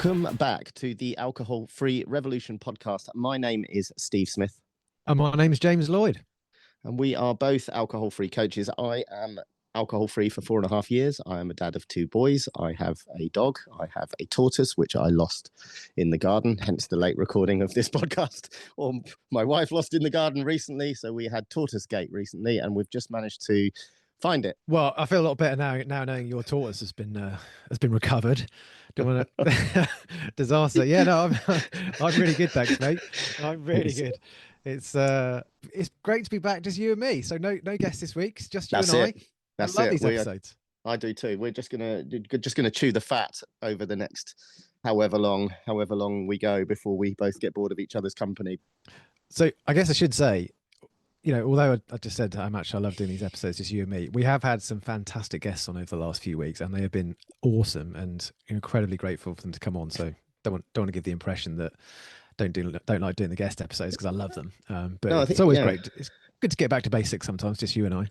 Welcome back to the Alcohol Free Revolution podcast. My name is Steve Smith. And my name is James Lloyd. And we are both alcohol-free coaches. I am alcohol-free for 4.5 years. I am a dad of 2 boys. I have a dog. I have a tortoise, which I lost in the garden, hence the late recording of this podcast. Or my wife lost in the garden recently, so we had Tortoise Gate recently, and we've just managed to find it. Well, I feel a lot better now knowing your tortoise has been recovered. Don't want to disaster. Yeah, no, I'm really good, thanks, mate. I'm really good. It's great to be back, just you and me. So no guests this week. It's just you and I. That's I love it. these episodes. I do too. We're just gonna chew the fat over the next however long we go before we both get bored of each other's company. So I guess I should say, although I just said how much I love doing these episodes, just you and me, we have had some fantastic guests on over the last few weeks, and they have been awesome and incredibly grateful for them to come on. So don't want to give the impression that don't like doing the guest episodes, because I love them. But no, it's always great. It's good to get back to basics sometimes, just you and I.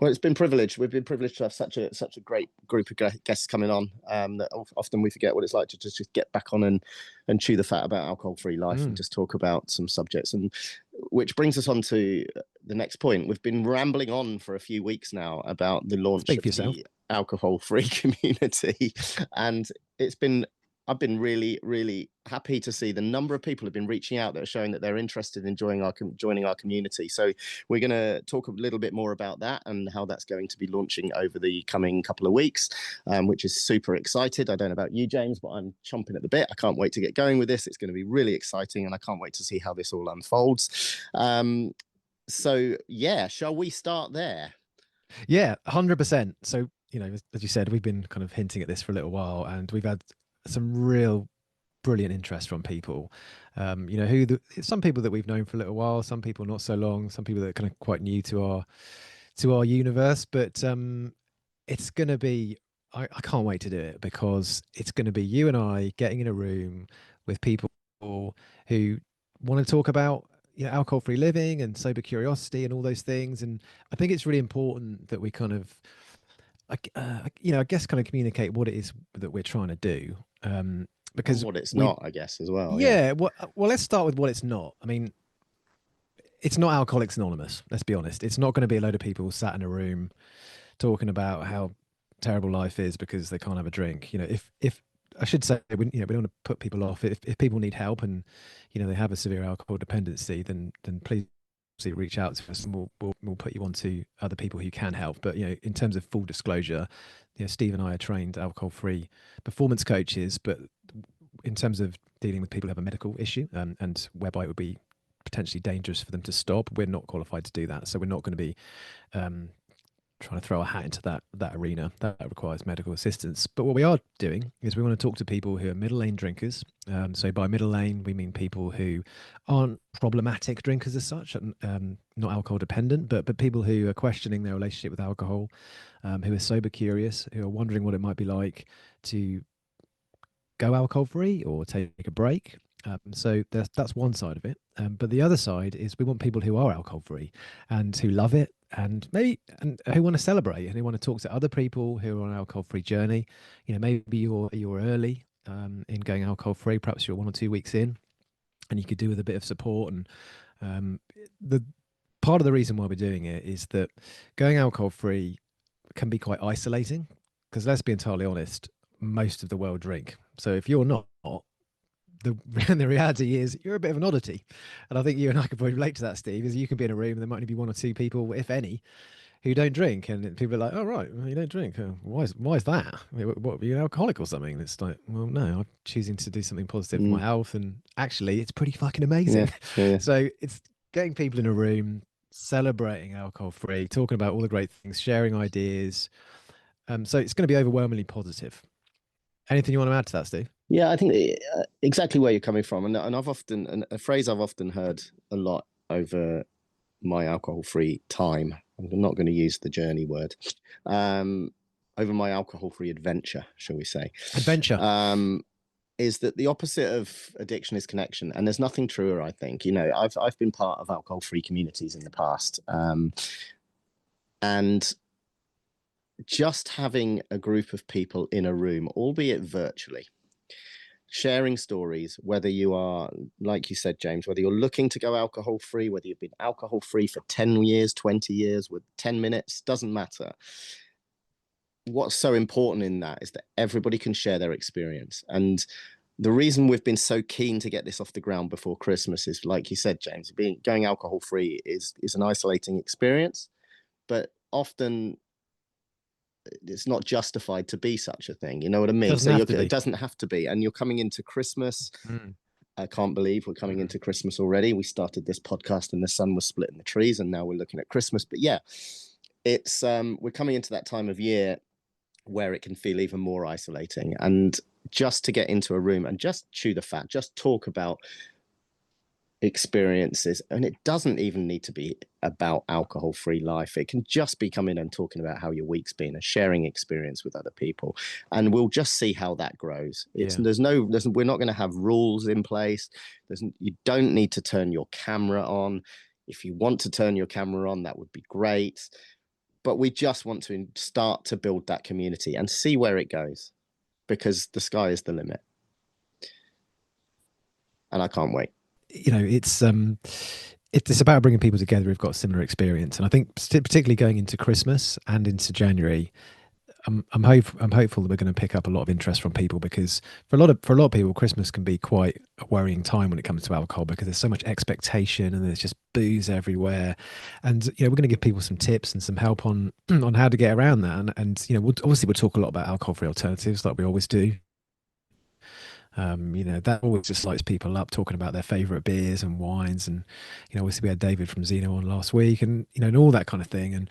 Well, it's been privileged. We've been privileged to have such a great group of guests coming on. That often we forget what it's like to just get back on and chew the fat about alcohol-free life and just talk about some subjects. And which brings us on to the next point. We've been rambling on for a few weeks now about the launch of the alcohol-free community, and I've been really, really happy to see the number of people have been reaching out that are showing that they're interested in joining our community. So we're going to talk a little bit more about that and how that's going to be launching over the coming couple of weeks, which is super excited. I don't know about you, James, but I'm chomping at the bit. I can't wait to get going with this. It's going to be really exciting, and I can't wait to see how this all unfolds. So yeah, shall we start there? Yeah, 100%. So, as you said, we've been kind of hinting at this for a little while, and we've had some real brilliant interest from people, some people that we've known for a little while, some people not so long, some people that are kind of quite new to our universe. But it's going to be, I can't wait to do it, because it's going to be you and I getting in a room with people who want to talk about alcohol-free living and sober curiosity and all those things. And I think it's really important that we kind of I guess kind of communicate what it is that we're trying to do, because what it's not, I guess, as well. Yeah. Well, let's start with what it's not. I mean, it's not Alcoholics Anonymous. Let's be honest. It's not going to be a load of people sat in a room talking about how terrible life is because they can't have a drink. If I should say, we don't want to put people off. If people need help and they have a severe alcohol dependency, then please reach out to us, and we'll put you on to other people who can help. But in terms of full disclosure, Steve and I are trained alcohol-free performance coaches, but in terms of dealing with people who have a medical issue, and whereby it would be potentially dangerous for them to stop, we're not qualified to do that. So we're not going to be trying to throw a hat into that arena. That requires medical assistance. But what we are doing is we want to talk to people who are middle lane drinkers. So by middle lane, we mean people who aren't problematic drinkers as such, not alcohol dependent, but people who are questioning their relationship with alcohol, who are sober curious, who are wondering what it might be like to go alcohol free or take a break. So that's one side of it. But the other side is we want people who are alcohol free and who love it, and who want to celebrate, and who want to talk to other people who are on an alcohol free journey. Maybe you're early in going alcohol free. Perhaps you're 1 or 2 weeks in, and you could do with a bit of support. And the part of the reason why we're doing it is that going alcohol free can be quite isolating, because let's be entirely honest, most of the world drink. So if you're not, the reality is you're a bit of an oddity. And I think you and I could probably relate to that, Steve, is you can be in a room and there might only be 1 or 2 people, if any, who don't drink. And people are like, oh, right, well, you don't drink. Why is that? What, are you an alcoholic or something? And it's like, well, no, I'm choosing to do something positive for my health. And actually, it's pretty fucking amazing. Yeah. So it's getting people in a room, celebrating alcohol free, talking about all the great things, sharing ideas. So it's going to be overwhelmingly positive. Anything you want to add to that, Steve? Yeah, I think exactly where you're coming from, and a phrase I've often heard a lot over my alcohol-free time. I'm not going to use the journey word. Over my alcohol-free adventure, shall we say? Adventure. Is that the opposite of addiction is connection, and there's nothing truer. I think I've been part of alcohol-free communities in the past, and just having a group of people in a room, albeit virtually, sharing stories, whether you are, like you said, James, whether you're looking to go alcohol free, whether you've been alcohol free for 10 years, 20 years, with 10 minutes, doesn't matter. What's so important in that is that everybody can share their experience. And the reason we've been so keen to get this off the ground before Christmas is, like you said, James, going alcohol free is an isolating experience, but often it's not justified to be such a thing. You know what I mean? Doesn't have to it be. doesn't have to be. And you're coming into Christmas. I can't believe we're coming into Mm. Christmas already. We started this podcast and the sun was splitting the trees, and now we're looking at Christmas. But yeah, it's we're coming into that time of year where it can feel even more isolating. And just to get into a room and just chew the fat, just talk about experiences, and it doesn't even need to be about alcohol free life. It can just be coming and talking about how your week's been and sharing experience with other people, and we'll just see how that grows. It's Yeah. we're not going to have rules in place. You don't need to turn your camera on. If you want to turn your camera on, that would be great, but we just want to start to build that community and see where it goes, because the sky is the limit, and I can't wait. You know, it's about bringing people together who've got similar experience, and I think particularly going into Christmas and into January, I'm hopeful that we're going to pick up a lot of interest from people, because for a lot of people, Christmas can be quite a worrying time when it comes to alcohol, because there's so much expectation and there's just booze everywhere. And we're going to give people some tips and some help on on how to get around that. And we'll talk a lot about alcohol-free alternatives like we always do. That always just lights people up, talking about their favorite beers and wines. And obviously we had David from Zeno on last week, and all that kind of thing. And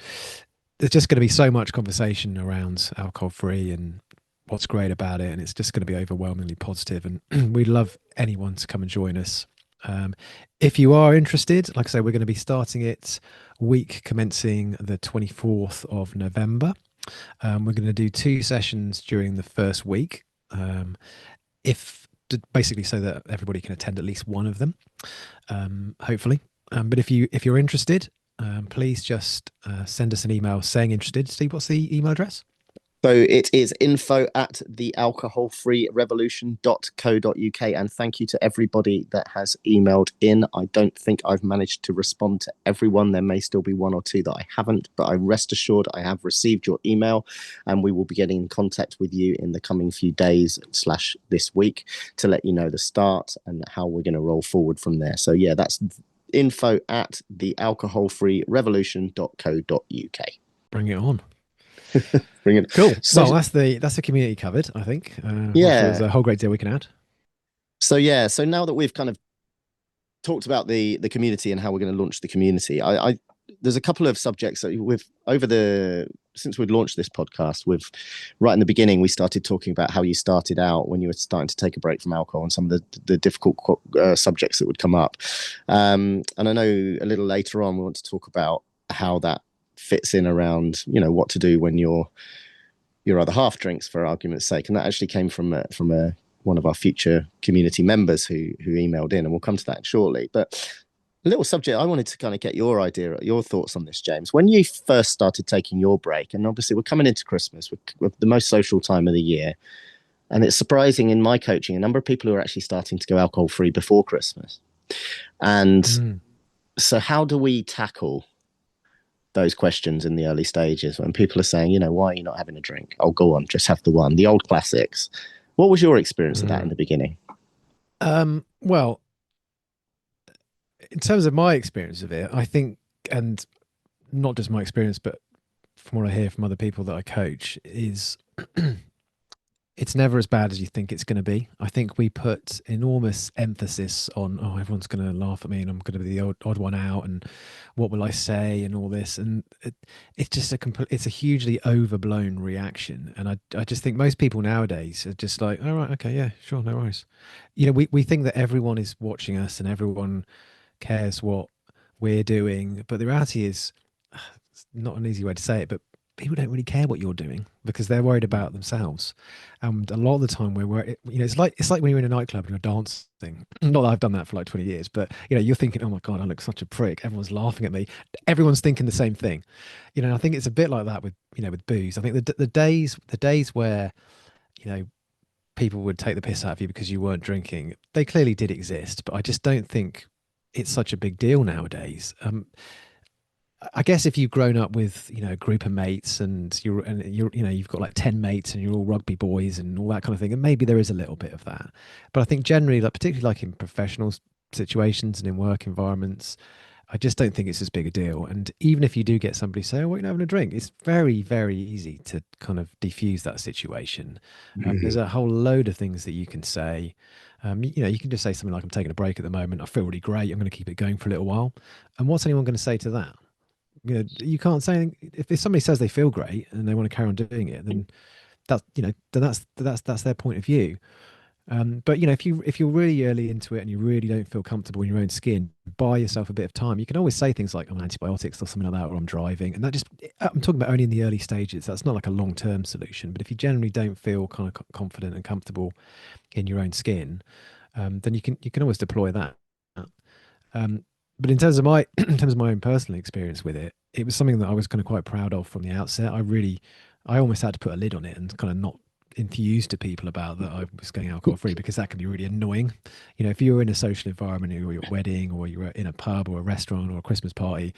there's just going to be so much conversation around alcohol free and what's great about it, and it's just going to be overwhelmingly positive. And we'd love anyone to come and join us. If you are interested, like I say, we're going to be starting it week commencing the 24th of November. We're going to do 2 sessions during the first week, if basically so that everybody can attend at least one of them, hopefully. But if you're interested, please just send us an email saying interested. Steve, what's the email address? So it is info@thealcoholfreerevolution.co.uk. And thank you to everybody that has emailed in. I don't think I've managed to respond to everyone. There may still be 1 or 2 that I haven't, but I rest assured I have received your email, and we will be getting in contact with you in the coming few days / this week to let you know the start and how we're going to roll forward from there. So yeah, that's info@thealcoholfreerevolution.co.uk. Bring it on. Bring it. Cool. So, well, that's the community covered, I think. yeah. Sure there's a whole great deal we can add. So yeah, so now that we've kind of talked about the community and how we're going to launch the community, I there's a couple of subjects that since we'd launched this podcast, right in the beginning, we started talking about how you started out when you were starting to take a break from alcohol and some of the difficult subjects that would come up. And I know a little later on we want to talk about how that fits in around what to do when your other half drinks, for argument's sake. And that actually came from one of our future community members who emailed in, and we'll come to that shortly. But a little subject I wanted to kind of get your thoughts on this, James. When you first started taking your break, and obviously we're coming into Christmas, with the most social time of the year, and it's surprising in my coaching a number of people who are actually starting to go alcohol free before Christmas. And so how do we tackle those questions in the early stages when people are saying, why are you not having a drink? Oh, go on, just have the one. The old classics. What was your experience of that in the beginning? Well, in terms of my experience of it, I think, and not just my experience, but from what I hear from other people that I coach, is it's never as bad as you think it's going to be. I think we put enormous emphasis on, everyone's going to laugh at me and I'm going to be the odd one out, and what will I say and all this. And it's just it's a hugely overblown reaction. And I just think most people nowadays are just like, all right, okay, yeah, sure, no worries. We think that everyone is watching us and everyone cares what we're doing. But the reality is, it's not an easy way to say it, but people don't really care what you're doing because they're worried about themselves. And a lot of the time we're worried, it's like when you're in a nightclub and you're dancing. Not that I've done that for like 20 years, but you're thinking, oh my God, I look such a prick. Everyone's laughing at me. Everyone's thinking the same thing. I think it's a bit like that with booze. I think the days where, people would take the piss out of you because you weren't drinking. They clearly did exist, but I just don't think it's such a big deal nowadays. I guess if you've grown up with, you know, a group of mates and you know, you've got like 10 mates and you're all rugby boys and all that kind of thing, and maybe there is a little bit of that. But I think generally, like particularly like in professional situations and in work environments, I just don't think it's as big a deal. And even if you do get somebody say, "Oh, what are you having a drink?" It's very, very easy to kind of defuse that situation. There's a whole load of things that you can say. You know, you can just say something like, "I'm taking a break at the moment. I feel really great. I'm going to keep it going for a little while." And what's anyone going to say to that? You know, you can't say if somebody says they feel great and they want to carry on doing it, then that's, you know, then that's their point of view. But you know, if you're really early into it and you really don't feel comfortable in your own skin, buy yourself a bit of time. You can always say things like, "I'm on antibiotics" or something like that, or "I'm driving," and that just, I'm talking about only in the early stages. That's not like a long term solution. But if you generally don't feel kind of confident and comfortable in your own skin, then you can always deploy that. Um, but in terms of my in terms of my own personal experience with it, it was something that I was kind of quite proud of from the outset. I almost had to put a lid on it and kind of not enthuse to people about that I was going alcohol free, because that can be really annoying. You know, if you're in a social environment or you're at a wedding or you're in a pub or a restaurant or a Christmas party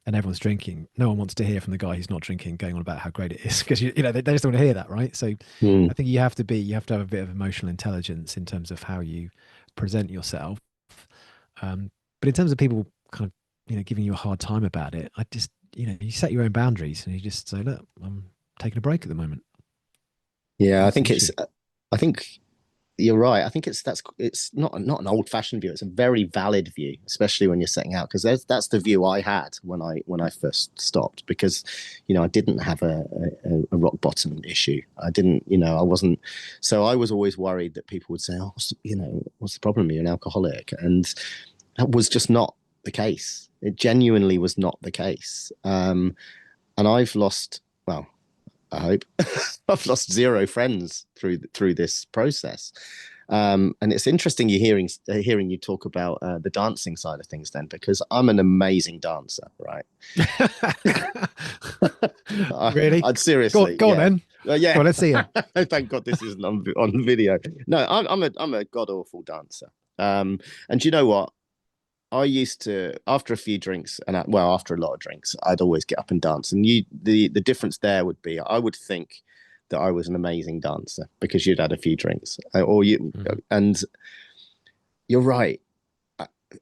and everyone's drinking, no one wants to hear from the guy who's not drinking going on about how great it is, because you know they just don't want to hear that, right? So I think you have to have a bit of emotional intelligence in terms of how you present yourself. But in terms of people kind of, you know, giving you a hard time about it, I just, you know, you set your own boundaries and you just say, "Look, I'm taking a break at the moment." Yeah, I What's the think issue? it's. I think you're right. I think it's not an old fashioned view. It's a very valid view, especially when you're setting out, because that's the view I had when I first stopped, because you know I didn't have a rock bottom issue. I didn't, you know, I wasn't. So I was always worried that people would say, "Oh, you know, what's the problem? You're an alcoholic," and that was just not the case. It genuinely was not the case. And I've lost, well, I hope I've lost zero friends through this process. And it's interesting you hearing you talk about the dancing side of things, then, because I'm an amazing dancer, right? Really? I'd seriously, Go on yeah, then. yeah. Go on, let's see you. Thank God this isn't on video. No, I'm a god awful dancer. And you know what? I used to, after a few drinks, and well, after a lot of drinks, I'd always get up and dance. And the difference there would be, I would think that I was an amazing dancer because you'd had a few drinks, or you. Mhm. And you're right.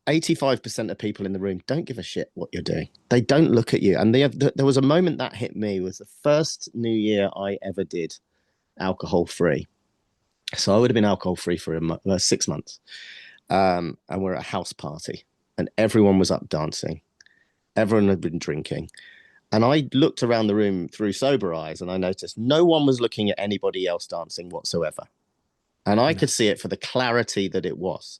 85% of people in the room don't give a shit what you're doing. They don't look at you. And there was a moment that hit me. Was the first New Year I ever did alcohol free. So I would have been alcohol free for 6 months. And we're at a house party, and everyone was up dancing. Everyone had been drinking. And I looked around the room through sober eyes, and I noticed no one was looking at anybody else dancing whatsoever. And I No. could see it for the clarity that it was.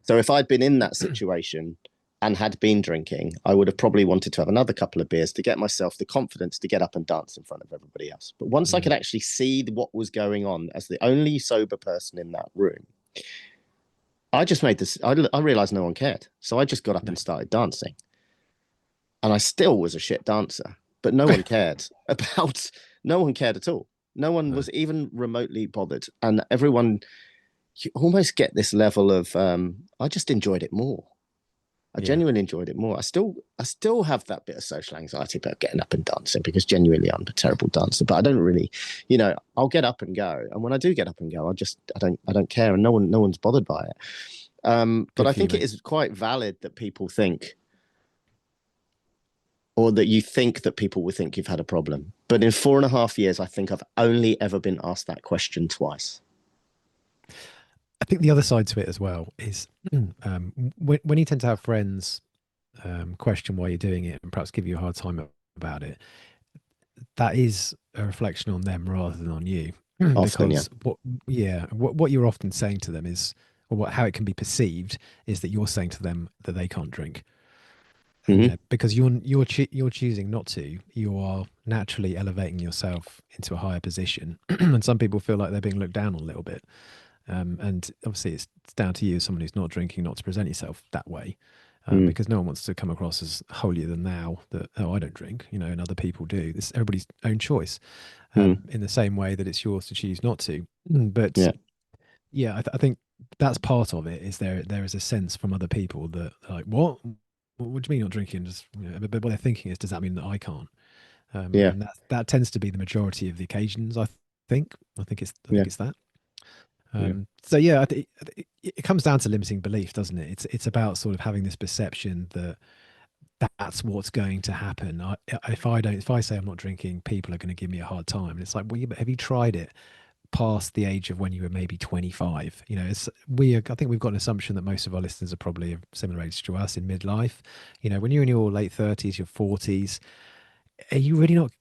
So if I'd been in that situation and had been drinking, I would have probably wanted to have another couple of beers to get myself the confidence to get up and dance in front of everybody else. But once I Mm. could actually see what was going on as the only sober person in that room, I just made this. I realized no one cared. So I just got up No. and started dancing. And I still was a shit dancer, but no one cared about, no one cared at all. No one No. was even remotely bothered. And everyone, you almost get this level of, I just enjoyed it more. I Yeah. genuinely enjoyed it more. I still have that bit of social anxiety about getting up and dancing, because genuinely I'm a terrible dancer, but I don't really, you know, I'll get up and go. And when I do get up and go, I don't care. And no one's bothered by it. But Good I for you, think it mate. is quite valid that people think, or that you think that people will think you've had a problem. But in 4.5 years, I think I've only ever been asked that question twice. I think the other side to it as well is when you tend to have friends question why you're doing it and perhaps give you a hard time about it, that is a reflection on them rather than on you. Often, yeah. Because what you're often saying to them is, or how it can be perceived is that you're saying to them that they can't drink. And you Mm-hmm. know, because you're choosing not to, you are naturally elevating yourself into a higher position. And some people feel like they're being looked down on a little bit. And obviously, it's down to you, as someone who's not drinking, not to present yourself that way, Mm, because no one wants to come across as holier than thou. That, oh, I don't drink, you know, and other people do. This everybody's own choice. mm, In the same way that it's yours to choose not to. But yeah. yeah, I think that's part of it. Is there is a sense from other people that like, what do you mean not drinking? Just, but what they're thinking is, does that mean that I can't? Yeah, And that tends to be the majority of the occasions. Think. I yeah, think it's that. yeah, So yeah, it comes down to limiting belief, doesn't it? It's about sort of having this perception that that's what's going to happen. If I say I'm not drinking, people are going to give me a hard time. And it's like, well, yeah, but have you tried it past the age of when you were maybe 25? I think we've got an assumption that most of our listeners are probably of similar age to us in midlife. When you're in your late 30s, your 40s, are you really not,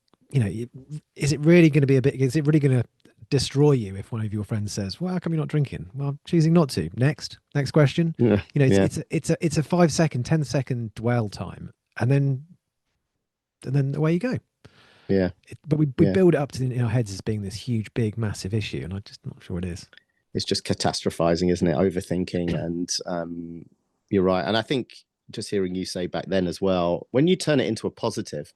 is it really going to be is it really going to destroy you if one of your friends says, well, how come you're not drinking? Well, I'm choosing not to. Next question. yeah, yeah, It's a 5 second, 10-second dwell time. And then away you go. yeah, But we yeah. build it up in our heads as being this huge, big, massive issue. And I'm just not sure it is. It's just catastrophizing, isn't it? Overthinking, and you're right. And I think just hearing you say back then as well, when you turn it into a positive,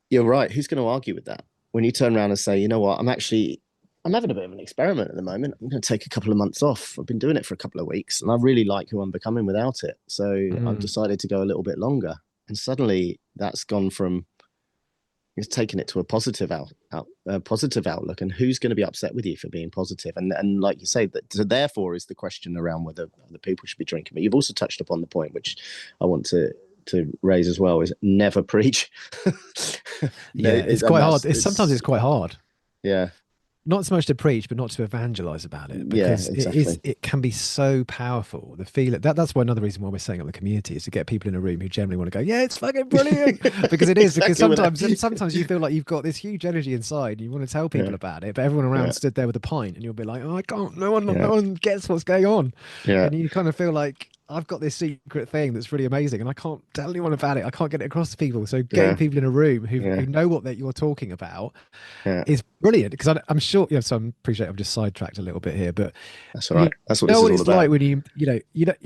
you're right. Who's going to argue with that? When you turn around and say, you know what, I'm having a bit of an experiment at the moment. I'm going to take a couple of months off. I've been doing it for a couple of weeks, and I really like who I'm becoming without it. So I've Mm. decided to go a little bit longer. And suddenly, that's gone from it's taken it to a positive outlook. And who's going to be upset with you for being positive? And like you say, that so therefore is the question around whether the people should be drinking. But you've also touched upon the point which I want to raise as well, is never preach. Yeah, it's And quite hard. Sometimes it's it's quite hard. yeah, Not so much to preach, but not to evangelize about it, yeah, because exactly. it can be so powerful. The feel that's why another reason why we're setting up the community is to get people in a room who generally want to go, yeah, it's fucking brilliant, because it is. Because Exactly what sometimes you feel like you've got this huge energy inside, and you want to tell people yeah, about it, but everyone around yeah, stood there with a pint, and you'll be like, oh, I can't. No yeah, one gets what's going on, yeah, and you kind of feel like, I've got this secret thing that's really amazing, and I can't tell anyone about it. I can't get it across to people. So getting yeah, people in a room yeah, who know what that you're talking about yeah. is brilliant, because I'm sure. Yeah, so I appreciate I've just sidetracked a little bit here, but That's all you right. That's what this know is what all it's like about. when you know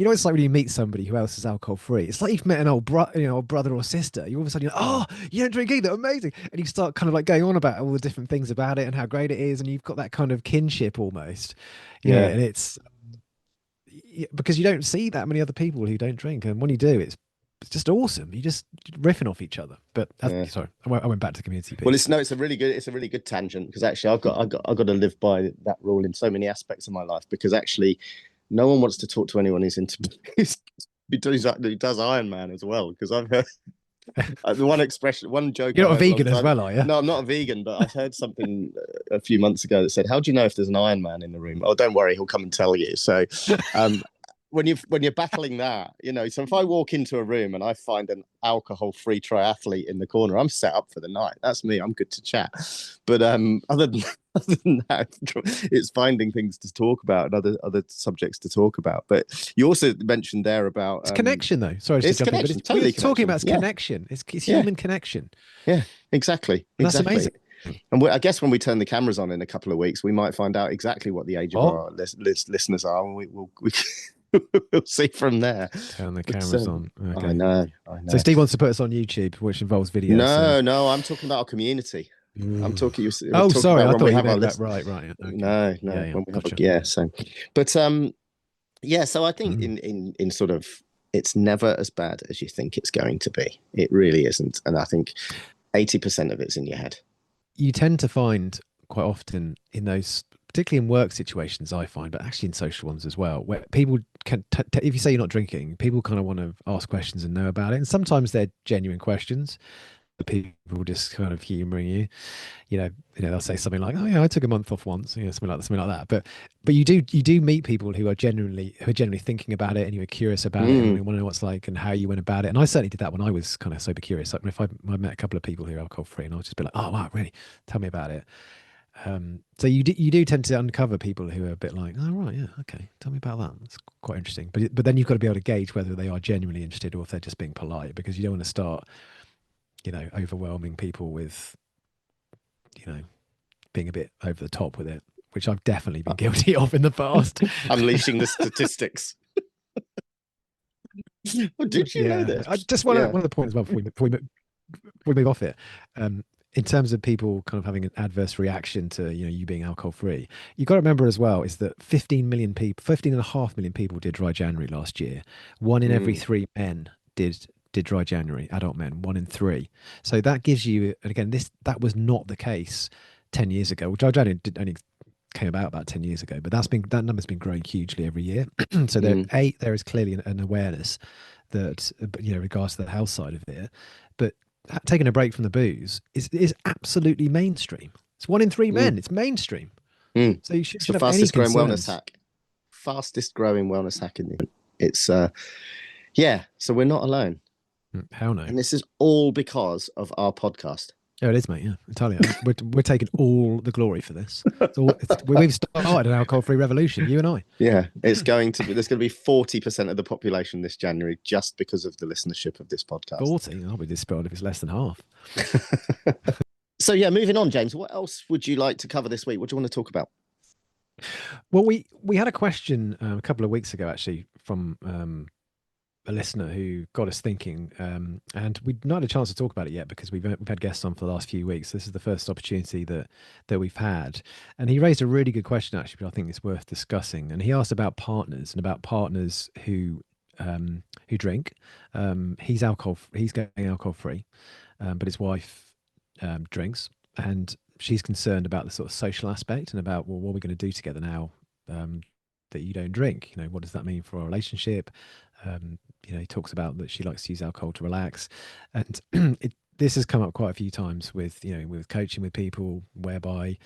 what it's like when you meet somebody who else is alcohol free. It's like you've met an old brother or sister. You all of a sudden, oh, you don't drink either, amazing, and you start kind of like going on about all the different things about it and how great it is, and you've got that kind of kinship almost, Yeah, and it's because you don't see that many other people who don't drink, and when you do, it's just awesome. You just riffing off each other. But yeah. sorry, I went back to the community Well, piece. it's a really good tangent, because actually I've got to live by that rule in so many aspects of my life, because actually no one wants to talk to anyone who's into who does Iron Man as well, because I've heard the one joke You're I not a heard a long vegan as time. well, are you? No, I'm not a vegan, but I heard something a few months ago that said, "How do you know if there's an Iron Man in the room?" Oh, don't worry, he'll come and tell you. So, um, when you're battling that, so if I walk into a room and I find an alcohol-free triathlete in the corner, I'm set up for the night. That's me. I'm good to chat. But other than that, it's finding things to talk about and other subjects to talk about. But you also mentioned there about It's connection, though. Sorry to it's jump in, but connection, what you're totally talking connection. about is Yeah, connection. It's yeah, human connection, yeah, exactly, and that's exactly. amazing. And I guess when we turn the cameras on in a couple of weeks, we might find out exactly what the age of What? our listeners are, and we'll see from there. Turn the But cameras on. I Okay. know, I So know. Steve wants to put us on YouTube, which involves video. So. No, no, I'm talking about our community. I'm Ooh. talking. We're Oh, talking sorry. about I when thought we you have our meant that. list. Right. Right. Okay. No, Yeah. no, Yeah. when we have a Gotcha. yeah. So, but yeah. So I think Mm. in sort of, it's never as bad as you think it's going to be. It really isn't, and I think 80% of it's in your head. You tend to find quite often in those, particularly in work situations, I find, but actually in social ones as well, where people can, if you say you're not drinking, people kind of want to ask questions and know about it, and sometimes they're genuine questions. The people just kind of humoring you. They'll say something like, "Oh yeah, I took a month off once," something like that. But you do meet people who are genuinely thinking about it, and you are curious about it, and Mm, you want to know what's like and how you went about it. And I certainly did that when I was kind of sober curious. Like if I met a couple of people who are alcohol free, and I'll just be like, "Oh wow, really? Tell me about it." So you do tend to uncover people who are a bit like, "Oh right, yeah, okay, tell me about that. That's quite interesting." But then you've got to be able to gauge whether they are genuinely interested or if they're just being polite, because you don't want to start overwhelming people with you know being a bit over the top with it, which I've definitely been guilty of in the past. unleashing the statistics. Oh, did you know Yeah, this? I just Yeah. one of the points as well before we move off it, um, in terms of people kind of having an adverse reaction to, you know, you being alcohol free, you've got to remember as well is that 15 million people, 15.5 million people did dry January last year. One in every three men did dry January, adult men, one in three. So that gives you, and again, that was not the case 10 years ago. Dry January only came about 10 years ago, but that number's been growing hugely every year. So there is clearly an awareness that, you know, regards to the health side of it, but taking a break from the booze is absolutely mainstream. It's one in three men. It's mainstream. So you should the have any fastest growing concerns. wellness hack. Fastest growing wellness hack in the it's yeah. So we're not alone. Hell no. And this is all because of our podcast. Oh, it is, mate. Yeah, entirely. We're taking all the glory for this. We've started an alcohol-free revolution, you and I. Yeah, there's going to be 40% of the population this January just because of the listenership of this podcast. 40? I'll be disappointed if it's less than half. So yeah, moving on, James. What else would you like to cover this week? What do you want to talk about? Well, we had a question a couple of weeks ago, actually, from a listener who got us thinking, and we'd not had a chance to talk about it yet because we've had guests on for the last few weeks. This is the first opportunity that we've had, and he raised a really good question actually, but I think it's worth discussing. And he asked about partners and about partners who drink. He's going alcohol free, but his wife drinks, and she's concerned about the sort of social aspect and about, well, what are we going to do together now that you don't drink? You know, what does that mean for our relationship? You know, he talks about that she likes to use alcohol to relax, and this has come up quite a few times with, you know, with coaching with people whereby,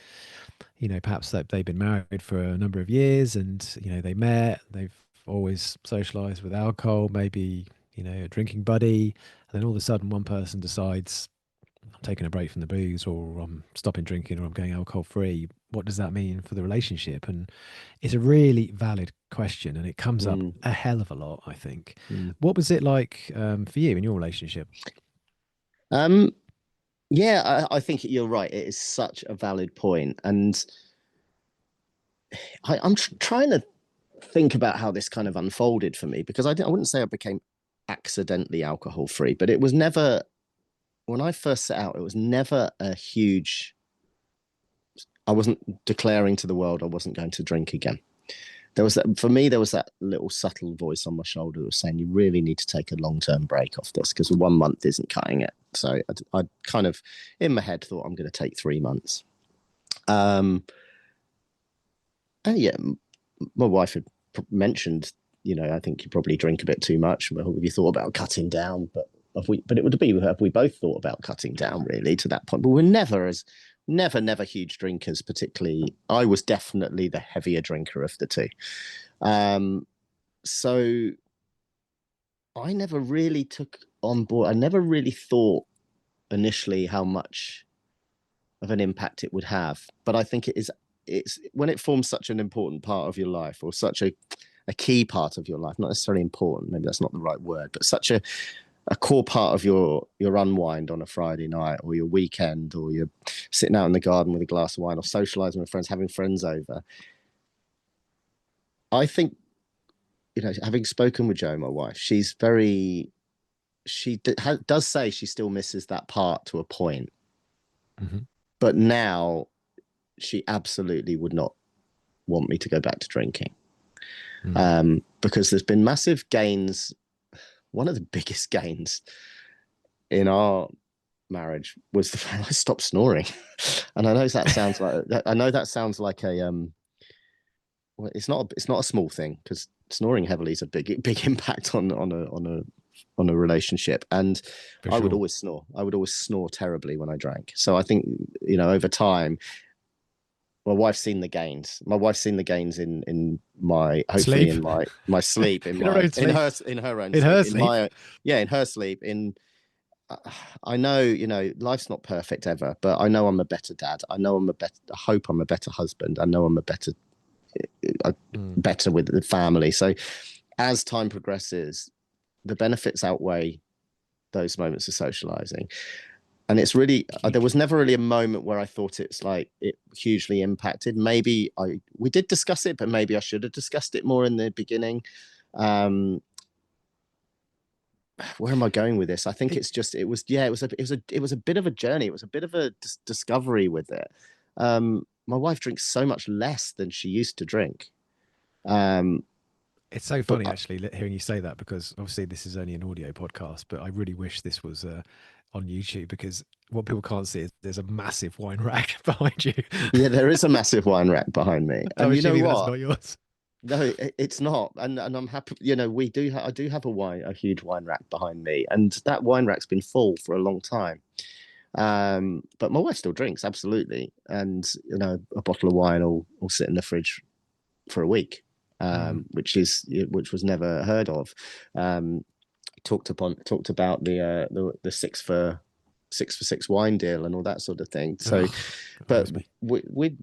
you know, perhaps that they've been married for a number of years and, you know, they've always socialized with alcohol, maybe, you know, a drinking buddy, and then all of a sudden one person decides, I'm taking a break from the booze, or I'm stopping drinking, or I'm going alcohol free. What does that mean for the relationship? And it's a really valid question, and it comes up a hell of a lot, I think. What was it like for you in your relationship? Yeah, I think you're right. It is such a valid point, and I'm trying to think about how this kind of unfolded for me, because I wouldn't say I became accidentally alcohol free, but it was never, when I first set out, it was never a huge, I wasn't declaring to the world I wasn't going to drink again. There was that, for me, there was that little subtle voice on my shoulder that was saying, you really need to take a long-term break off this, because 1 month isn't cutting it. So I kind of, in my head, thought I'm going to take 3 months. And yeah, my wife had mentioned, you know, I think you probably drink a bit too much. Well, have you thought about cutting down? But it would be, have we both thought about cutting down really to that point? But we're never huge drinkers, particularly. I was definitely the heavier drinker of the two. So I never really took on board. I never really thought initially how much of an impact it would have. But I think it's when it forms such an important part of your life, or such a key part of your life, not necessarily important, maybe that's not the right word, but such a core part of your unwind on a Friday night or your weekend, or you're sitting out in the garden with a glass of wine, or socializing with friends, having friends over. I think, you know, having spoken with Jo, my wife, she does say she still misses that part to a point. But now she absolutely would not want me to go back to drinking. Because there's been massive gains. One of the biggest gains in our marriage was the fact I stopped snoring. And I know that sounds like a well, it's not a small thing, because snoring heavily is a big impact on a relationship. And I would always snore terribly when I drank. So I think, you know, over time, my wife's seen the gains. My wife's seen the gains in my, hopefully, sleep. in my sleep, in her own sleep. In her sleep. I know, you know, life's not perfect ever, but I know I'm a better dad. I hope I'm a better husband. I know I'm better with the family. So as time progresses, the benefits outweigh those moments of socializing. And it's really, there was never really a moment where I thought it's like it hugely impacted. Maybe we did discuss it, but maybe I should have discussed it more in the beginning. where am I going with this? I think It, it's just it was a bit of a journey. It was a bit of a discovery with it. My wife drinks so much less than she used to drink. Um, it's so but funny actually hearing you say that, because obviously this is only an audio podcast, but I really wish this was on YouTube, because what people can't see is there's a massive wine rack behind you. yeah, there is a massive wine rack behind me, I'm and you know assuming that's what? not yours. No, it's not, and I'm happy. You know, I do have a huge wine rack behind me, and that wine rack's been full for a long time. But my wife still drinks, absolutely, and you know, a bottle of wine will sit in the fridge for a week, Mm. which was never heard of. Um, talked about the 6 for 6 wine deal and all that sort of thing. So, Oh, but honestly.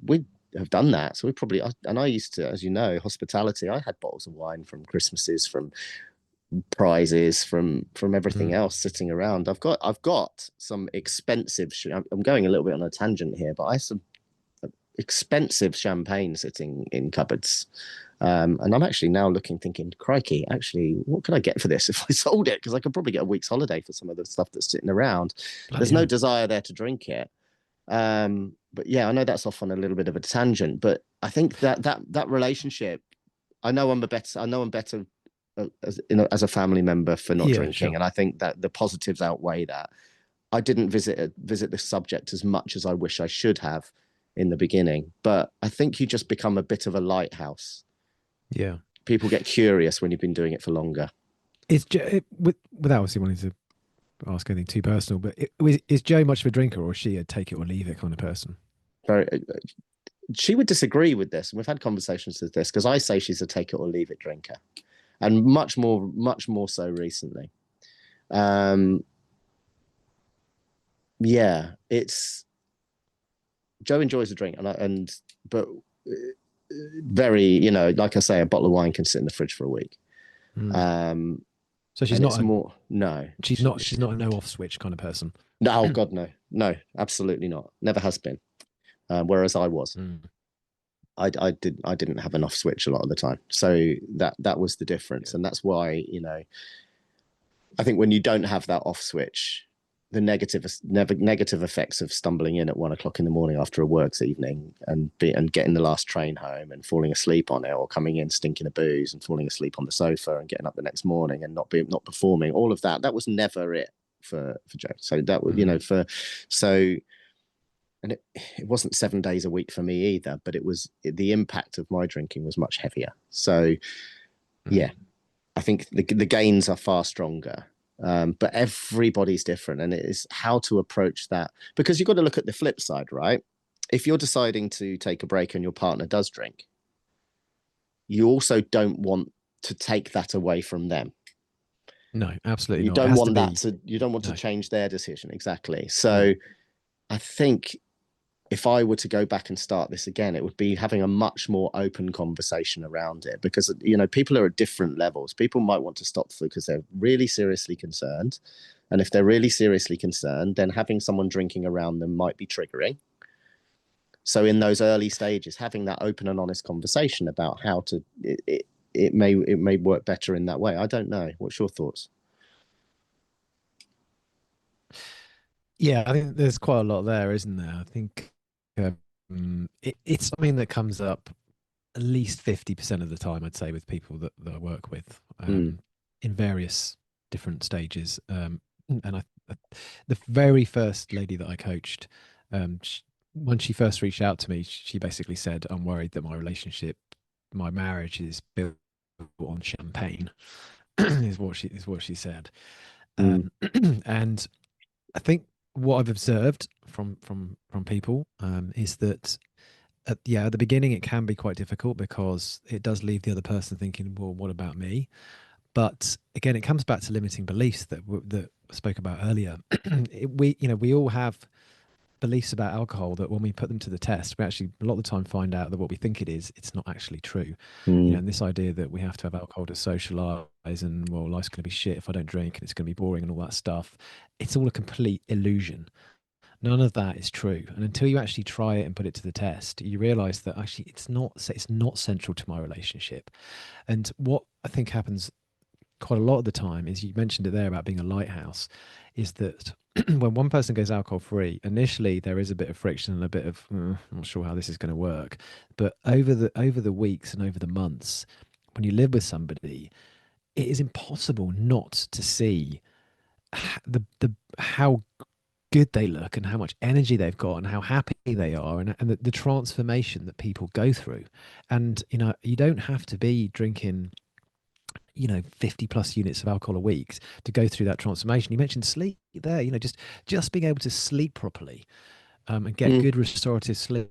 we have done that. So we probably, and I used to, as you know, hospitality. I had bottles of wine from Christmases, from prizes, from everything Mm. else sitting around. I've got some expensive. I'm going a little bit on a tangent here, but I have some expensive champagne sitting in cupboards. And I'm actually now looking, thinking, crikey, actually, what could I get for this if I sold it? Because I could probably get a week's holiday for some of the stuff that's sitting around. Bloody There's no hell. desire there to drink it. But yeah, I know that's off on a little bit of a tangent, but I think that relationship, I know I'm better as, you know, as a family member for not Yeah, drinking, sure. and I think that the positives outweigh that. I didn't visit this subject as much as I wish I should have in the beginning, but I think you just become a bit of a lighthouse. Yeah. People get curious when you've been doing it for longer. Without obviously wanting to ask anything too personal, but is Joe much of a drinker, or is she a take it or leave it kind of person? Very, she would disagree with this, and we've had conversations with this because I say she's a take it or leave it drinker, and much more so recently. Um, yeah, it's Joe enjoys a drink, and but very, you know, like I say, a bottle of wine can sit in the fridge for a week. Mm. Um, So and it's more no, she's not a no off switch kind of person. no, oh God, no, absolutely not. Never has been. Whereas I was, Mm. I didn't have an off switch a lot of the time. So that was the difference, Yeah. and that's why, you know, I think when you don't have that off switch, the negative effects of stumbling in at 1 o'clock in the morning after a works evening and getting the last train home and falling asleep on it, or coming in stinking of booze and falling asleep on the sofa and getting up the next morning and not performing, all of that was never it for Joe. So that was, you know, so and it wasn't 7 days a week for me either, but the impact of my drinking was much heavier. So yeah, I think the gains are far stronger. But everybody's different, and it is how to approach that, because you've got to look at the flip side, right? If you're deciding to take a break and your partner does drink, you also don't want to take that away from them. No, absolutely You not. It don't has to want be. you don't want to No, change their decision. Exactly. no. So I think if I were to go back and start this again, it would be having a much more open conversation around it, because, you know, people are at different levels. People might want to stop because they're really seriously concerned. And if they're really seriously concerned, then having someone drinking around them might be triggering. So in those early stages, having that open and honest conversation about how to it may work better in that way. I don't know. What's your thoughts? Yeah, I think there's quite a lot there, isn't there? I think it's something that comes up at least 50% of the time, I'd say, with people that I work with, Mm, in various different stages. And the very first lady that I coached, when she first reached out to me, she basically said, "I'm worried that my marriage is built on champagne," is what she said. mm, And I think what I've observed from people is that at the beginning it can be quite difficult, because it does leave the other person thinking, well, what about me? But again, it comes back to limiting beliefs that I spoke about earlier. We all have beliefs about alcohol that when we put them to the test, we actually a lot of the time find out that what we think it is, it's not actually true. mm, And this idea that we have to have alcohol to socialize, and well, life's going to be shit if I don't drink, and it's going to be boring and all that stuff, it's all a complete illusion. None of that is true. And until you actually try it and put it to the test, you realize that actually it's not central to my relationship. And what I think happens quite a lot of the time is, you mentioned it there about being a lighthouse, is that when one person goes alcohol free, initially there is a bit of friction and a bit of I'm not sure how this is going to work, but over the weeks and over the months, when you live with somebody, it is impossible not to see the how good they look and how much energy they've got and how happy they are, and the transformation that people go through. And you don't have to be drinking 50 plus units of alcohol a week to go through that transformation. You mentioned sleep there, just being able to sleep properly, and get Mm, good restorative sleep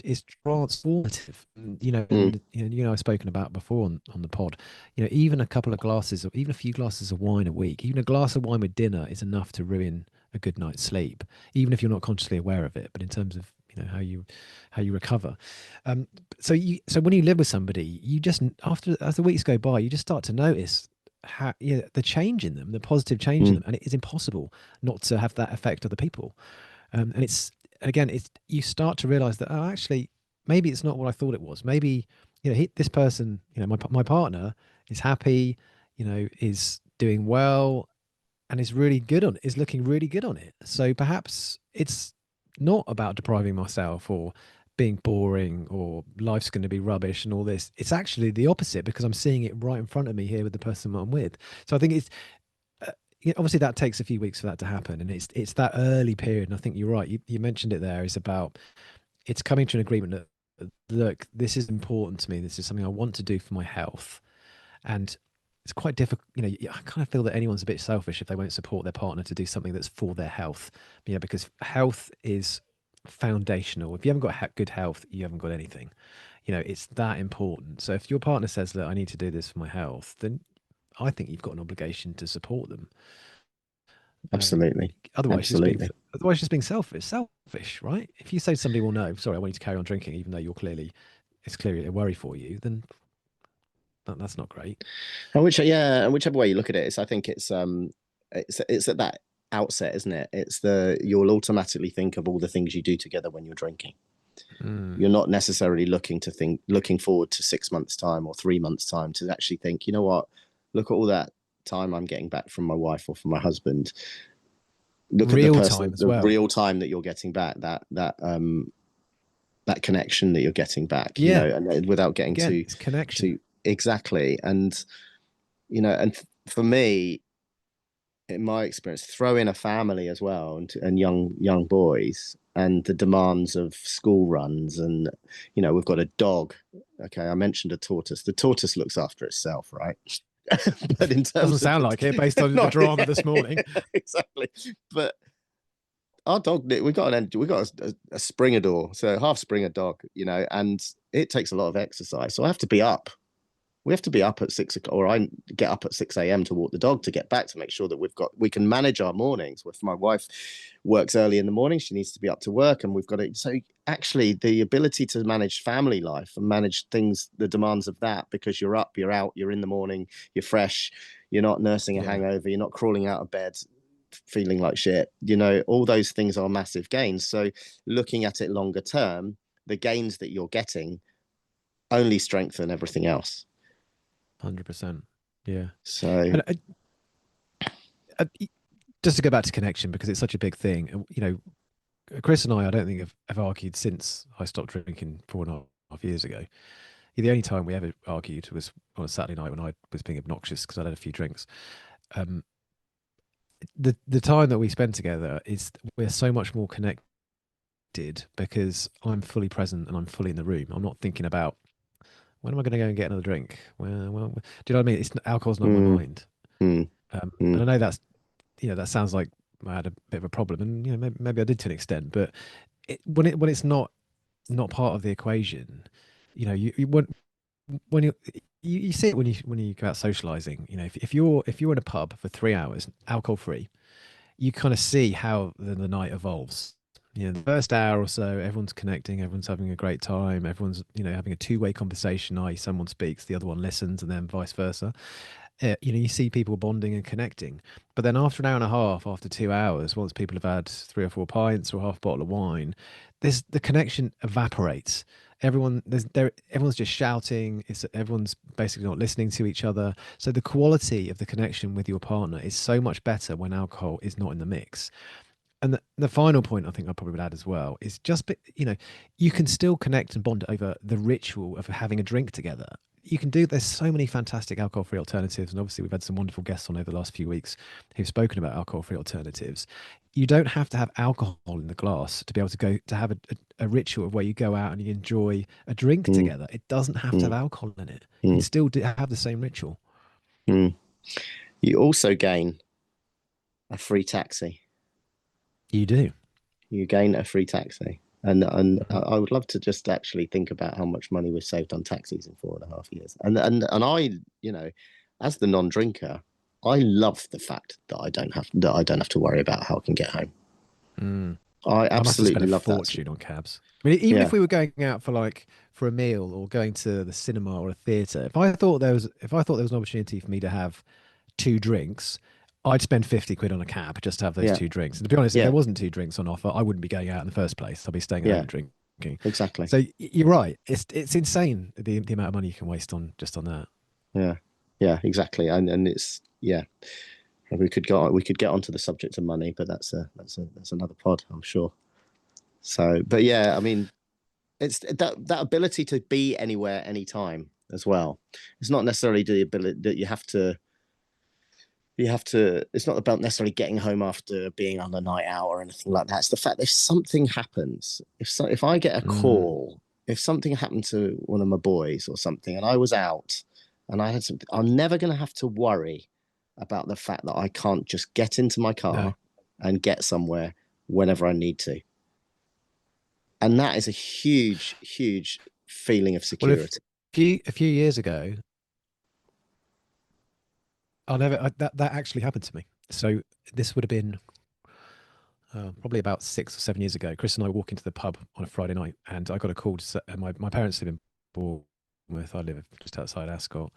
is transformative. mm, And I've spoken about before on the pod. Even a couple of glasses, or even a few glasses of wine a week, even a glass of wine with dinner is enough to ruin a good night's sleep, even if you're not consciously aware of it. But in terms of how you recover, um, so when you live with somebody, you just, after as the weeks go by, you just start to notice how the change in them, the positive change in mm, them, and it is impossible not to have that affect other people. And again, it's you start to realize that, oh, actually, maybe it's not what I thought it was. Maybe this person, my partner is happy, is doing well, and is looking really good on it. So perhaps it's not about depriving myself or being boring or life's going to be rubbish and all this. It's actually the opposite, because I'm seeing it right in front of me here with the person I'm with. So I think it's obviously that takes a few weeks for that to happen, and it's that early period. And I think you're right. You mentioned it there. Is about, it's coming to an agreement that, look, this is important to me. This is something I want to do for my health, and it's quite difficult. I kind of feel that anyone's a bit selfish if they won't support their partner to do something that's for their health. Because health is foundational. If you haven't got good health, you haven't got anything. It's that important. So if your partner says, look, I need to do this for my health, then I think you've got an obligation to support them. Um, absolutely. otherwise, just being Absolutely. otherwise just being selfish, right? If you say to somebody, "Well, no, sorry, I want you to carry on drinking," even though it's clearly a worry for you, then that's not great. And whichever way you look at it, I think it's at that outset, isn't it? You'll automatically think of all the things you do together when you're drinking. Mm, You're not necessarily looking forward to 6 months time or 3 months time to actually think, you know what, look at all that time I'm getting back from my wife or from my husband. Look at real time as the well. real time that you're getting back, that connection that you're getting back, Yeah, and without getting again, it's connection. to exactly. And for me, in my experience, throw in a family as well, and young boys, and the demands of school runs, and we've got a dog. Okay, I mentioned a tortoise. The tortoise looks after itself, right? But in Doesn't terms of sound like it based on the not drama this morning. exactly, but our dog, we got a Springer door, so half Springer dog, and it takes a lot of exercise. So I have to be up. We have to be up at 6 o'clock, or I get up at 6 a.m. to walk the dog to get back, to make sure that we can manage our mornings. If my wife works early in the morning, she needs to be up to work, and we've got it. So actually, the ability to manage family life and manage things, the demands of that, because you're up, you're out, you're in the morning, you're fresh, you're not nursing a Yeah, hangover, you're not crawling out of bed feeling like shit. All those things are massive gains. So looking at it longer term, the gains that you're getting only strengthen everything else. 100%. Yeah, So and just to go back to connection, because it's such a big thing. Chris and I don't think have argued since I stopped drinking 4.5 years ago. The only time we ever argued was on a Saturday night when I was being obnoxious because I'd had a few drinks. Um, the time that we spend together is, we're so much more connected because I'm fully present and I'm fully in the room. I'm not thinking about, when am I going to go and get another drink? Well, do you know what I mean? Alcohol's not in my mm, mind. mm, And mm, I know that sounds like I had a bit of a problem, and maybe I did to an extent, but when it's not part of the equation, you when you see it when you go out socializing. If you're in a pub for 3 hours, alcohol free, you kind of see how the night evolves. The first hour or so, everyone's connecting, everyone's having a great time, everyone's having a two-way conversation. I.e., someone speaks, the other one listens, and then vice versa. You see people bonding and connecting. But then after an hour and a half, after 2 hours, once people have had 3 or 4 pints or half a bottle of wine, the connection evaporates. Everyone's just shouting. Everyone's basically not listening to each other. So the quality of the connection with your partner is so much better when alcohol is not in the mix. And the final point I think I probably would add as well is you can still connect and bond over the ritual of having a drink together. You can do, there's so many fantastic alcohol free alternatives. And obviously, we've had some wonderful guests on over the last few weeks who've spoken about alcohol free alternatives. You don't have to have alcohol in the glass to be able to go to have a ritual of where you go out and you enjoy a drink mm, together. It doesn't have to have mm, alcohol in it. You can mm, still have the same ritual. mm. You also gain a free taxi. You do. You gain a free taxi. And Mhm. I would love to just actually think about how much money we've saved on taxis in 4.5 years. And I, as the non-drinker, I love the fact that I don't have to worry about how I can get home. Mm. I I must have spent absolutely a love that. fortune on cabs. I mean, even Yeah, if we were going out for a meal or going to the cinema or a theatre, if I thought there was an opportunity for me to have two drinks, I'd spend 50 quid on a cab just to have those yeah, two drinks. And to be honest, if there yeah, wasn't two drinks on offer, I wouldn't be going out in the first place. I'd be staying at home yeah, and drinking. exactly. So you're right. It's insane the amount of money you can waste on just on that. Yeah, yeah, exactly. And it's yeah. We could get onto the subject of money, but that's another pod, I'm sure. So, but yeah, I mean, it's that ability to be anywhere, anytime as well. It's not necessarily the ability that you have to. It's not about necessarily getting home after being on a night out or anything like that. It's the fact that if something happens, if I get a Mm, call, if something happened to one of my boys or something, and I was out and I had something, I'm never going to have to worry about the fact that I can't just get into my no. car and get somewhere whenever I need to. And that is a huge, huge feeling of Well, if security. a few years ago, that actually happened to me. So this would have been probably about 6 or 7 years ago. Chris and I walk into the pub on a Friday night, and I got a call. My parents live in Bournemouth. I live just outside Ascot,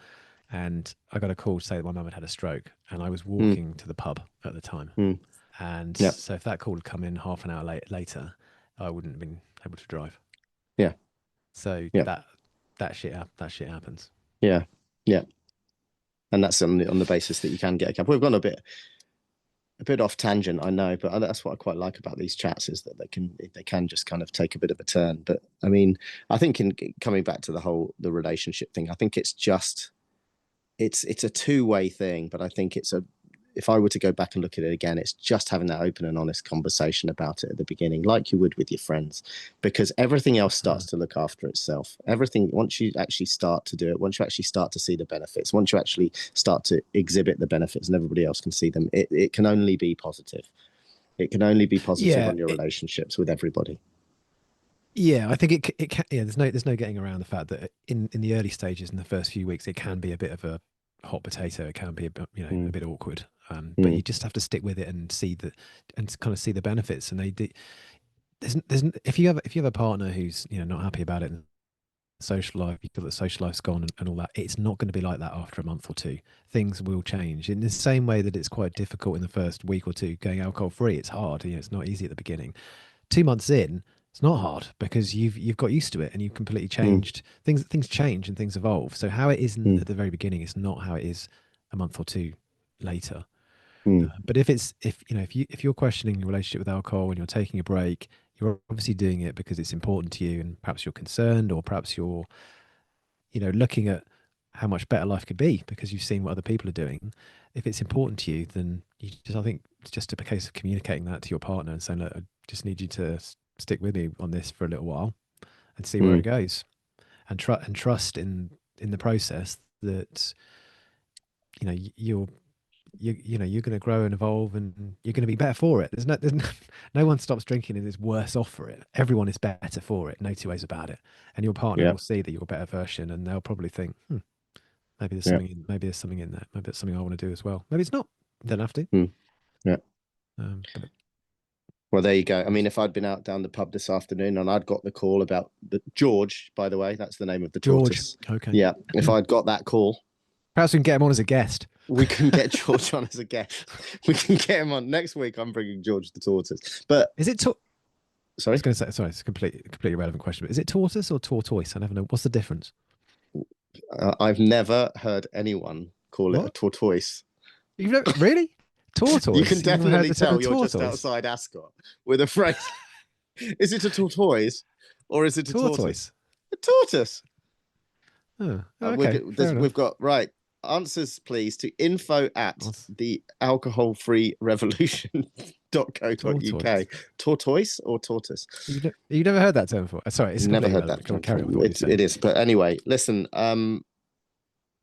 and I got a call to say that my mum had had a stroke, and I was Mm, walking to the pub at the time. mm, And yeah, so if that call had come in half an hour later, I wouldn't have been able to drive. yeah, So yeah, that shit happens. yeah, yeah. And that's on the basis that you can get a cab. We've gone a bit off tangent, I know, but that's what I quite like about these chats is that they can just kind of take a bit of a turn. But I mean, I think in coming back to the relationship thing, I think it's a two-way thing, but I think if I were to go back and look at it again, it's just having that open and honest conversation about it at the beginning, like you would with your friends, because everything else starts Mhm. to look after itself. Everything, once you actually start to do it, once you actually start to see the benefits, once you actually start to exhibit the benefits and everybody else can see them, it can only be positive. It can only be positive Yeah, on your relationships with everybody. yeah, I think it can. Yeah, there's no getting around the fact that in the early stages, in the first few weeks, it can be a bit of a hot potato. It can be a bit, a Mm, bit awkward. But mm, you just have to stick with it and kind of see the benefits. And they do. If you have a partner who's not happy about it, and social life, you feel that social life's gone and all that, it's not going to be like that after a month or two. Things will change in the same way that it's quite difficult in the first week or two going alcohol free. It's hard. It's not easy at the beginning. 2 months in, it's not hard because you've got used to it and you've completely mm, changed. Things change and things evolve. So how it is mm, at the very beginning is not how it is a month or two later. mm, But if you're questioning your relationship with alcohol and you're taking a break, you're obviously doing it because it's important to you, and perhaps you're concerned, or perhaps you're looking at how much better life could be because you've seen what other people are doing. If it's important to you, then I think it's just a case of communicating that to your partner and saying, look, I just need you to stick with me on this for a little while and see where it mm, goes, and trust in the process that you know you're you're going to grow and evolve and you're going to be better for it. There's no, no one stops drinking and is worse off for it. Everyone is better for it. No two ways about it. And your partner yeah, will see that you're a better version, and they'll probably think, yeah, maybe there's something in there. Maybe it's something I want to do as well. Maybe it's not. You don't have to. mm, yeah. But Well, there you go. I mean, it's if I'd been out down the pub this afternoon and I'd got the call about the George, by the way, that's the name of the George. tortoise. Okay. Yeah, if I'd got that call, Perhaps we can get him on as a guest. we can get George on as a guest. We can get him on next week. I'm bringing George the tortoise. But Is it? I was Sorry, going to say, sorry, it's a completely irrelevant question, but is it tortoise or tortoise? I never know. What's the difference? I've never heard anyone call it a What? tortoise. You've never really You can tortoise? You've never heard definitely the term tell you're just tortoise? outside Ascot with a phrase. Is it a tortoise or is it a tortoise? Tortoise. A tortoise. Oh, okay, fair We've enough. got right answers, please, to info at What's the alcohol free revolution.co.uk. tortoise? Tortoise or tortoise? You've never heard that term before? Sorry, it's Never completely heard irrelevant. that Come on, term carry before. on with what you're saying. It is. But anyway, listen,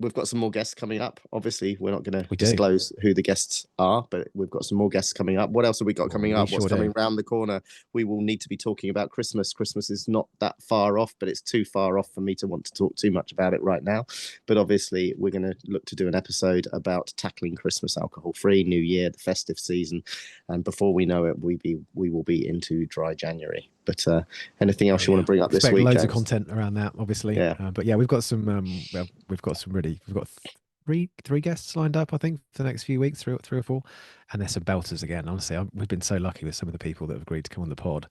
we've got some more guests coming up. Obviously, we're not going to We do. disclose who the guests are, but we've got some more guests coming up. What else have we got coming We up? What's sure coming do. round the corner? We will need to be talking about Christmas. Christmas is not that far off, but it's too far off for me to want to talk too much about it right now. But obviously, we're going to look to do an episode about tackling Christmas alcohol-free, New Year, the festive season, and before we know it, we will be into dry January. But anything else you want to bring up this week, loads James? of content around that, obviously. Yeah. But yeah, we've got some. We've got three guests lined up, I think, for the next few weeks, three or four, and there's some belters again. Honestly, we've been so lucky with some of the people that have agreed to come on the pod.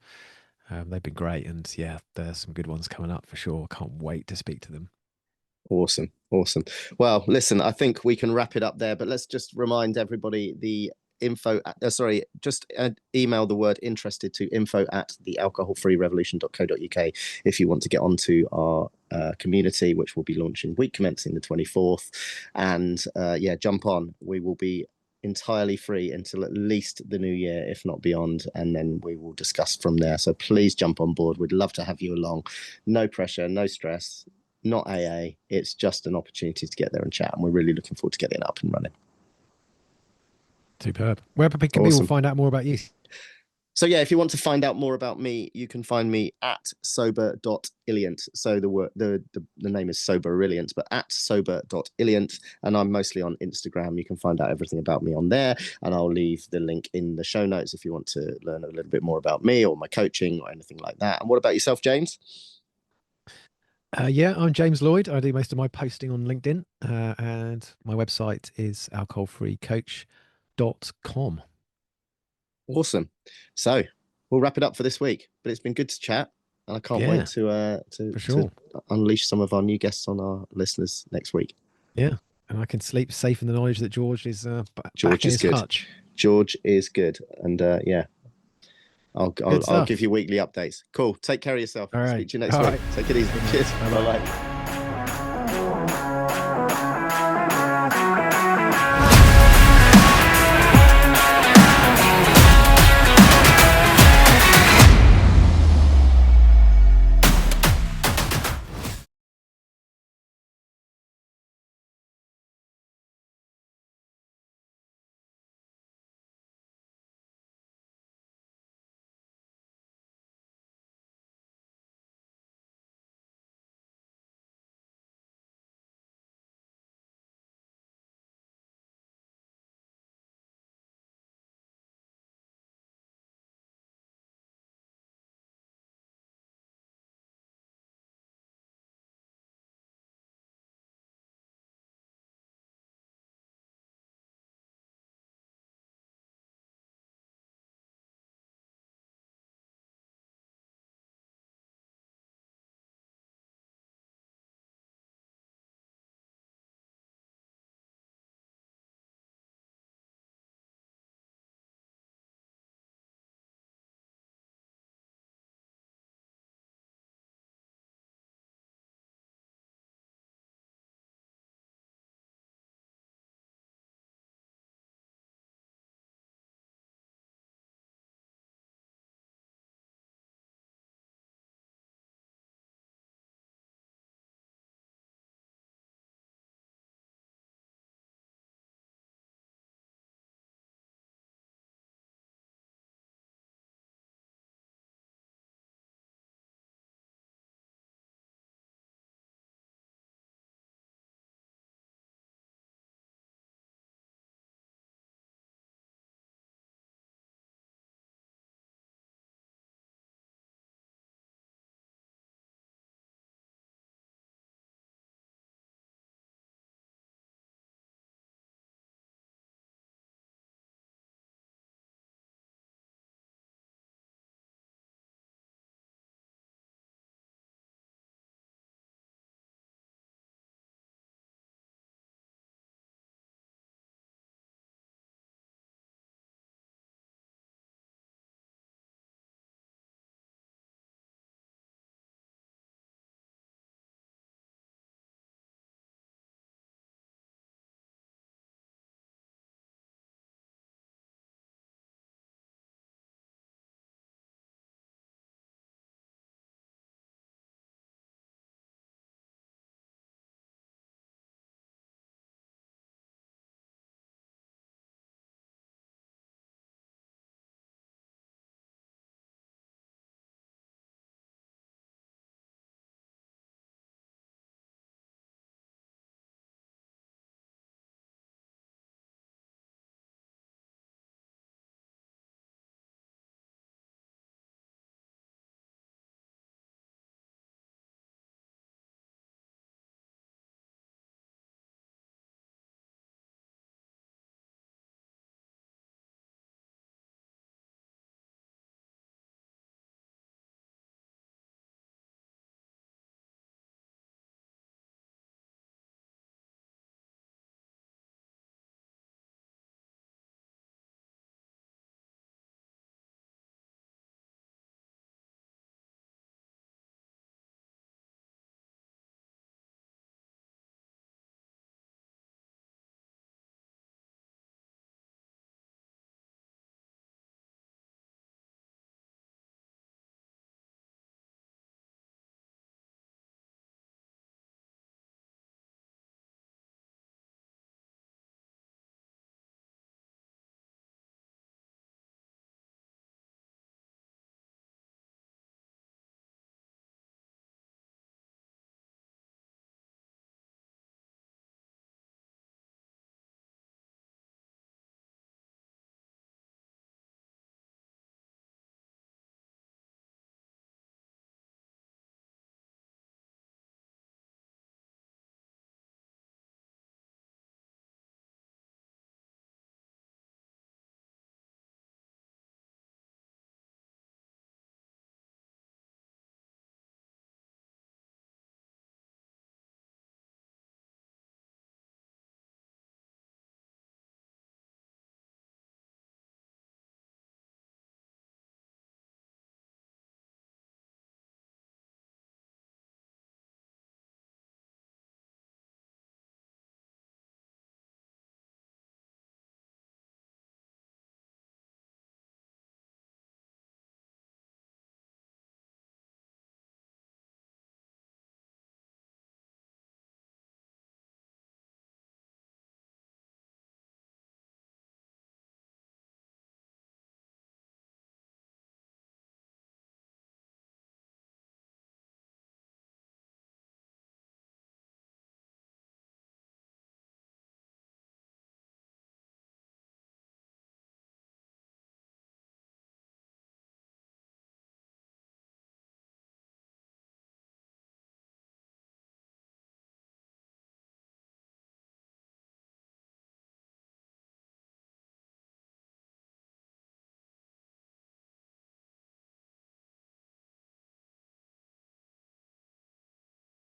They've been great, and yeah, there's some good ones coming up for sure. Can't wait to speak to them. Awesome. Well, listen, I think we can wrap it up there, but let's just remind everybody the email the word interested to info@the alcoholfreerevolution.co.uk if you want to get onto our community, which will be launching week commencing the 24th. And jump on. We will be entirely free until at least the new year, if not beyond, and then we will discuss from there. So please jump on board. We'd love to have you along. No pressure, no stress, not AA. It's just an opportunity to get there and chat, and we're really looking forward to getting up and running. Superb. Where can people find out more about you? So yeah, if you want to find out more about me, you can find me at sober.illiant. So the name is soberilliant, but at sober.illiant. And I'm mostly on Instagram. You can find out everything about me on there. And I'll leave the link in the show notes if you want to learn a little bit more about me or my coaching or anything like that. And what about yourself, James? Yeah, I'm James Lloyd. I do most of my posting on LinkedIn, and my website is alcoholfreecoach.com. Awesome. So we'll wrap it up for this week, but it's been good to chat, and I can't wait to unleash some of our new guests on our listeners next week. Yeah, and I can sleep safe in the knowledge that George is back in his good. hutch. George is good, and I'll give you weekly updates. Cool. Take care of yourself. All right. Speak to you next week. Take it easy. Cheers. Bye bye.